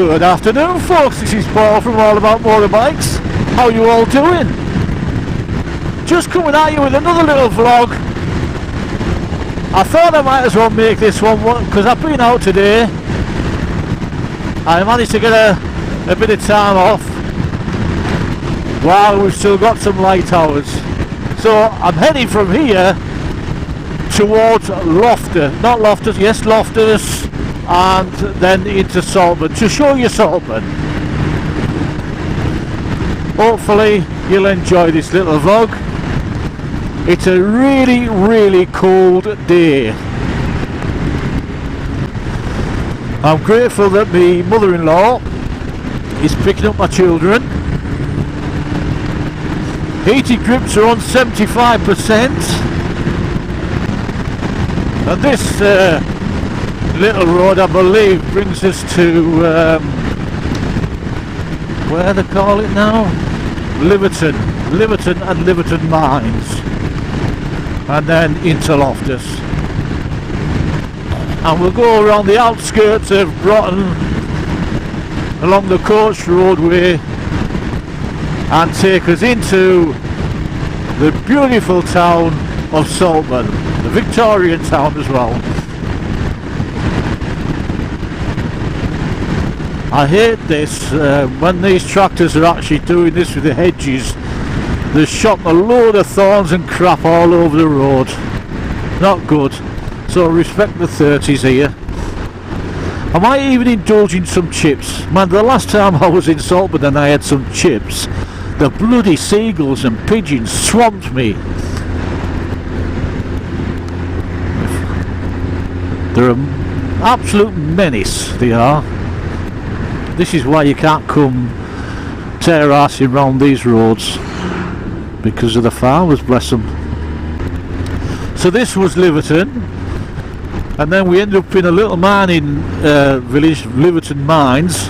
Good afternoon, folks. This is Paul from All About Motorbikes. How you all doing? Just coming at you with another little vlog. I thought I might as well make this one because I've been out today. I managed to get a bit of time off while we've still got some light hours. So I'm heading from here towards Loftus, and then into Saltburn to show you Saltburn. Hopefully you'll enjoy this little vlog. It's a really cold day. I'm grateful that my mother-in-law is picking up my children. Heated grips are on 75%, and this little road, I believe, brings us to where they call it now? Liverton and Liverton Mines, and then into Loftus, and we'll go around the outskirts of Broughton along the coach roadway and take us into the beautiful town of Saltburn, the Victorian town as well. I hate this when these tractors are actually doing this with the hedges. They're shot a load of thorns and crap all over the road. Not good. So respect the 30s here. I might even indulge in some chips. Man, the last time I was in Saltburn and I had some chips, the bloody seagulls and pigeons swamped me. They're an absolute menace, they are. This is why you can't come tear-assing round these roads, because of the farmers, bless them. So this was Liverton, and then we ended up in a little mining village, Liverton Mines.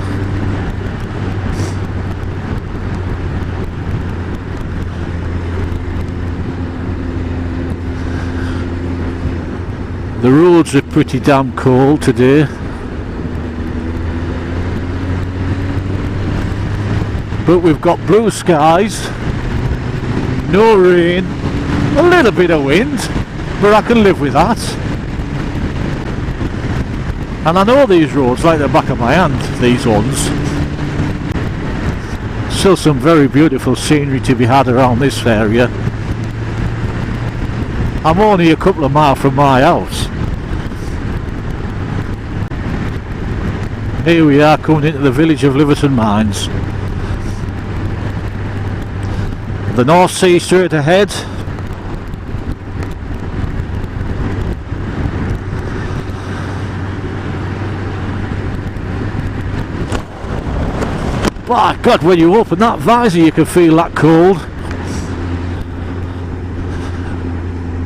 The roads are pretty damn cold today, but we've got blue skies, no rain, a little bit of wind, but I can live with that. And I know these roads like the back of my hand, these ones. Still some very beautiful scenery to be had around this area. I'm only a couple of miles from my house. Here we are coming into the village of Liverton Mines. The North Sea straight ahead. My God, when you open that visor you can feel that cold.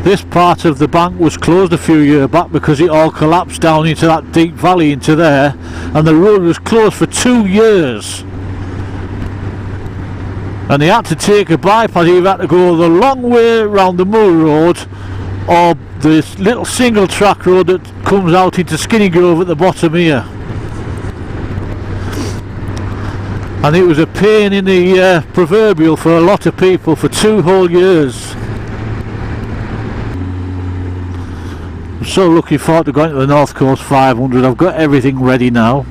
This part of the bank was closed a few years back because it all collapsed down into that deep valley into there, and the road was closed for 2 years. And they had to take a bypass. You had to go the long way around the Moor Road, or this little single track road that comes out into Skinny Grove at the bottom here. And it was a pain in the proverbial for a lot of people for 2 whole years. I'm so looking forward to going to the North Coast 500. I've got everything ready now.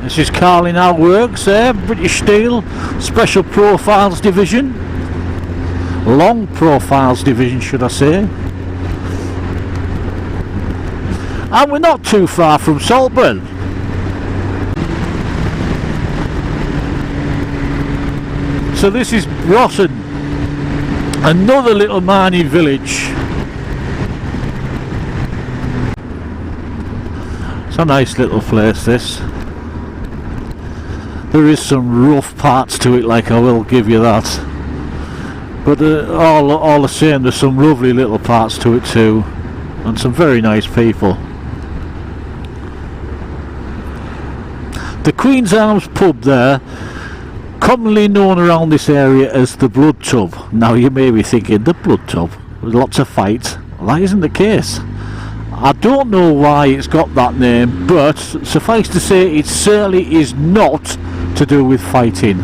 This is Carlinal Works there, British Steel, Special Profiles Division. Long Profiles Division, should I say. And we're not too far from Saltburn. So this is Broughton, another little mining village. It's a nice little place, this. There is some rough parts to it, like, I will give you that, but all the same there's some lovely little parts to it too, and some very nice people. The Queen's Arms pub there, commonly known around this area as the Blood Tub. Now you may be thinking, the Blood Tub, with lots of fights. Well, that isn't the case. I don't know why it's got that name, but suffice to say it certainly is not to do with fighting.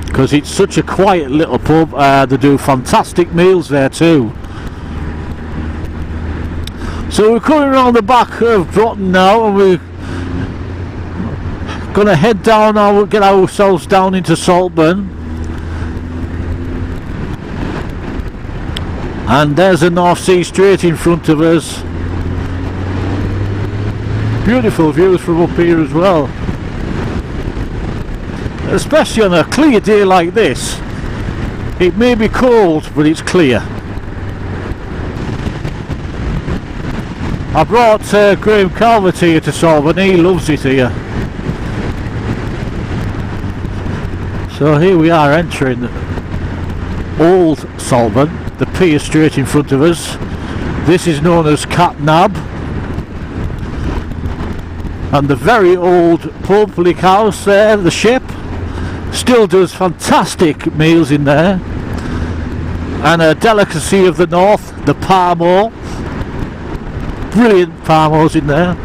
Because it's such a quiet little pub. They do fantastic meals there too. So we're coming around the back of Broughton now, and we're going to head down now, get ourselves down into Saltburn. And there's the North Sea straight in front of us. Beautiful views from up here as well. Especially on a clear day like this. It may be cold, but it's clear. I brought Graham Calvert here to Saltburn. He loves it here. So here we are entering Old Saltburn. The pier straight in front of us. This is known as Cat Nab. And the very old public house there, the Ship, still does fantastic meals in there. And a delicacy of the north, the Parmo. Brilliant Parmos in there.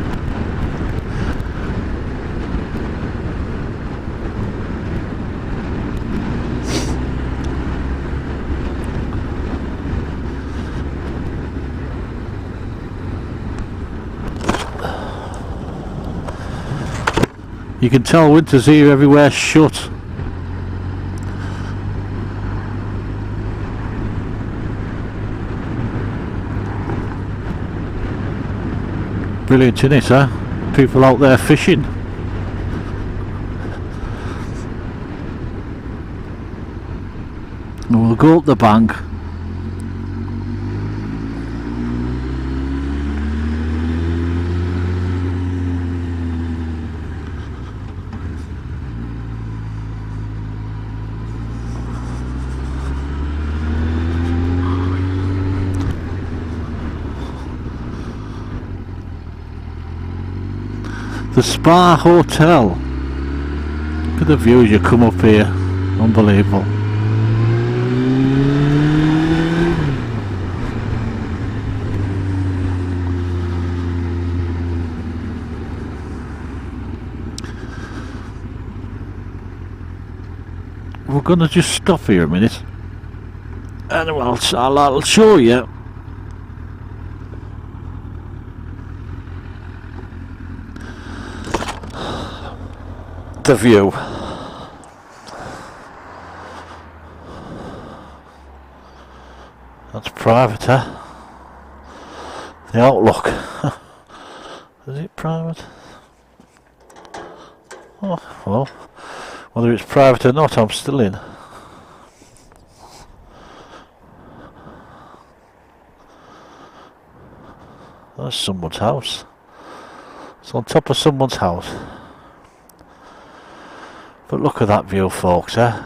You can tell winter's here, everywhere's shut. Brilliant, isn't it, huh? People out there fishing. And we'll go up the bank. The Spa Hotel. Look at the views you come up here. Unbelievable. We're gonna just stop here a minute. And I'll show you. The view. That's private, huh? The outlook. Is it private? Oh, well, whether it's private or not, I'm still in. That's someone's house. It's on top of someone's house. But look at that view, folks, eh?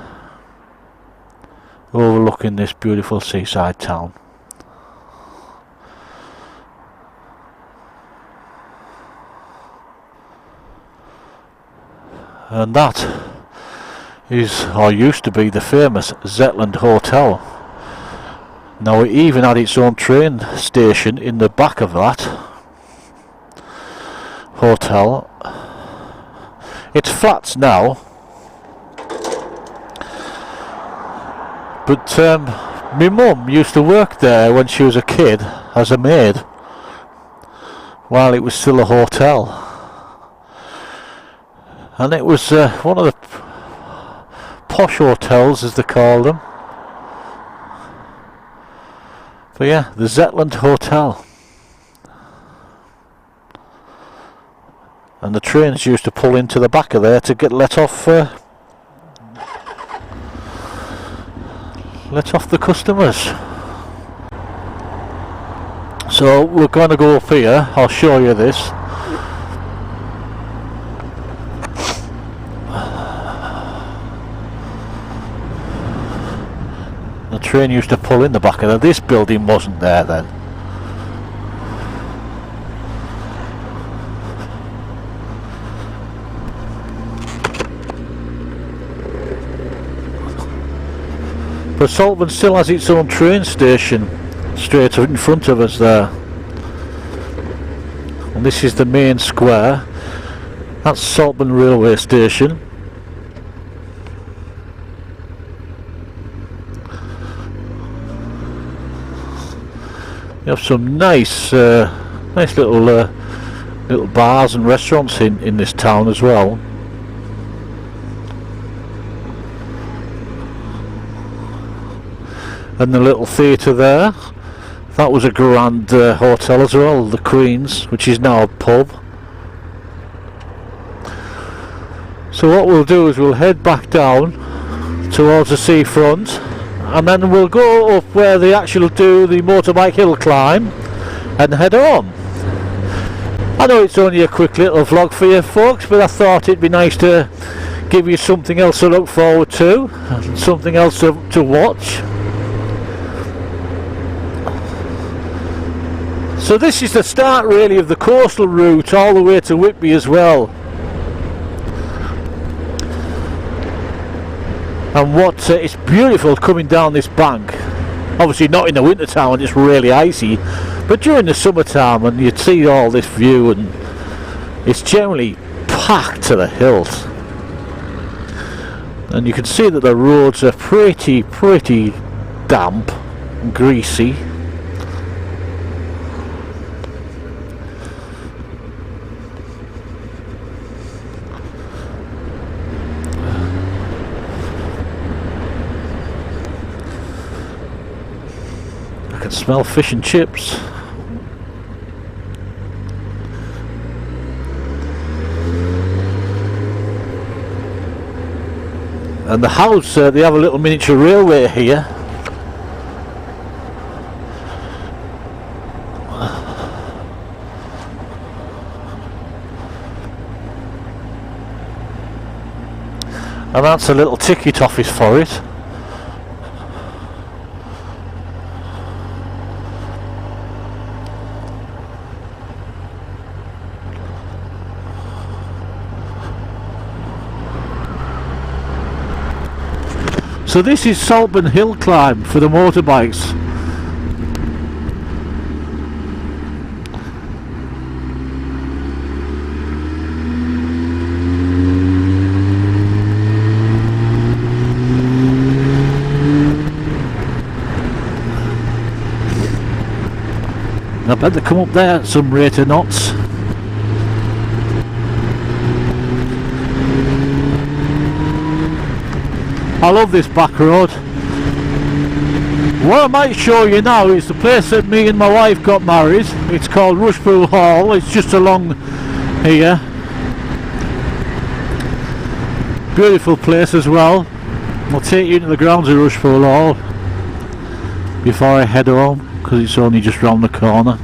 Overlooking this beautiful seaside town. And that is, or used to be, the famous Zetland Hotel. Now it even had its own train station in the back of that hotel. It's flats now. But my mum used to work there when she was a kid as a maid, while it was still a hotel. And it was one of the posh hotels, as they call them. But yeah, the Zetland Hotel. And the trains used to pull into the back of there to get let off the customers. So we're going to go up here. I'll show you this. The train used to pull in the back of there. This building wasn't there then. But Saltburn still has its own train station straight in front of us there. And this is the main square. That's Saltburn railway station. You have some nice little bars and restaurants in this town as well. And the little theatre there, that was a grand hotel as well, the Queen's, which is now a pub. So what we'll do is we'll head back down towards the seafront, and then we'll go up where they actually do the motorbike hill climb and head home. I know it's only a quick little vlog for you folks, but I thought it'd be nice to give you something else to look forward to, something else to watch. So this is the start really of the coastal route all the way to Whitby as well. And what it's beautiful coming down this bank. Obviously not in the winter time when it's really icy, but during the summertime and you'd see all this view, and it's generally packed to the hilt. And you can see that the roads are pretty damp and greasy. I can smell fish and chips. And the house, they have a little miniature railway here. And that's a little ticket office for it. So this is Saltburn Hill Climb for the motorbikes. I bet they come up there at some rate of knots. I love this back road. What I might show you now is the place that me and my wife got married. It's called Rushpool Hall. It's just along here. Beautiful place as well. I'll take you into the grounds of Rushpool Hall before I head home, because it's only just round the corner.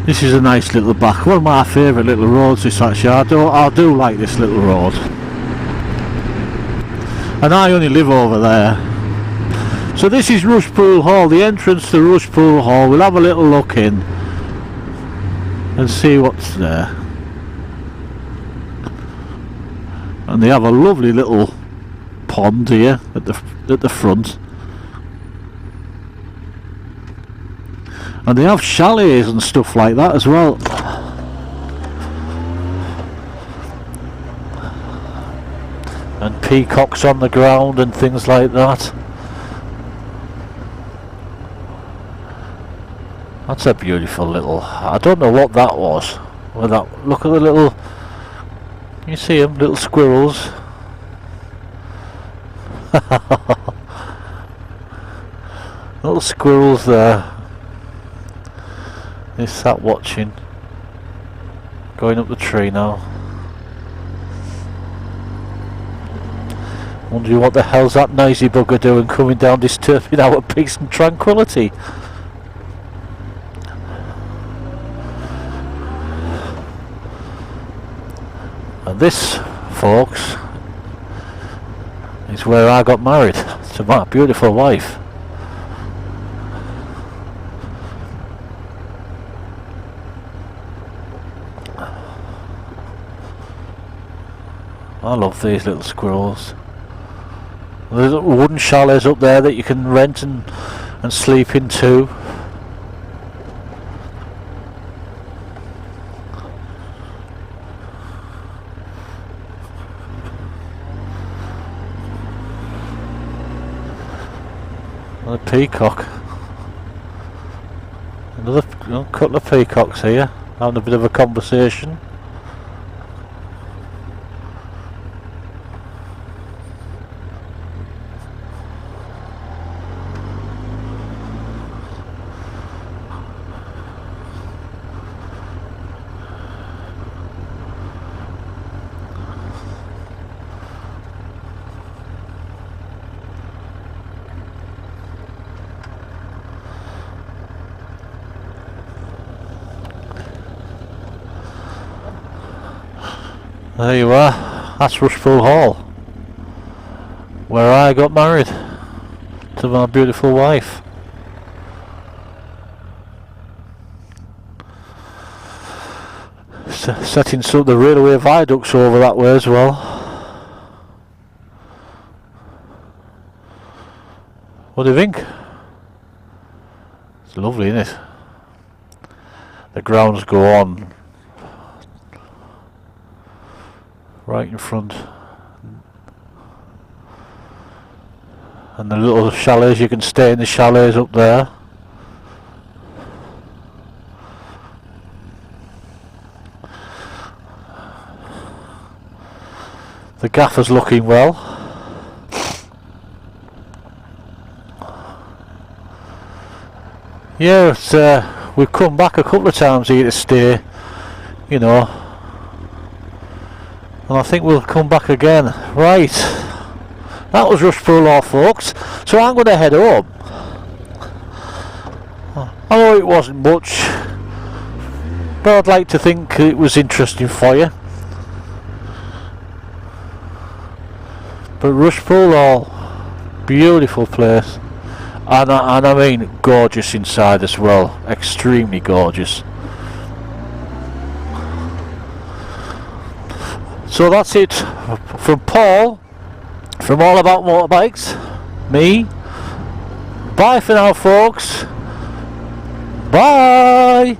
This is a nice little back. One of my favourite little roads this actually. I do like this little road. And I only live over there. So this is Rushpool Hall, the entrance to Rushpool Hall. We'll have a little look in and see what's there. And they have a lovely little pond here at the front. And they have chalets and stuff like that as well. And peacocks on the ground and things like that. That's a beautiful little, I don't know what that was. Well, that, look at the little, can you see them, little squirrels? Little squirrels there. They sat watching, going up the tree now. Wondering what the hell's that noisy bugger doing coming down disturbing our peace and tranquility. And this, folks, is where I got married to my beautiful wife. I love these little squirrels. There's wooden chalets up there that you can rent and sleep in too. A peacock. Another couple of peacocks here, having a bit of a conversation. There you are, that's Rushpool Hall, where I got married to my beautiful wife. Setting some of the railway viaducts over that way as well. What do you think? It's lovely, isn't it? The grounds go on right in front, and the little chalets, you can stay in the chalets up there. The gaffer's looking well. Yeah, it's, we've come back a couple of times here to stay, you know, and I think we'll come back again. Right, that was Rushpool Hall, folks, so I'm going to head home. I know it wasn't much, but I'd like to think it was interesting for you. But Rushpool Hall, beautiful place, and I mean gorgeous inside as well, extremely gorgeous. So that's it from Paul, from All About Motorbikes, me. Bye for now, folks. Bye.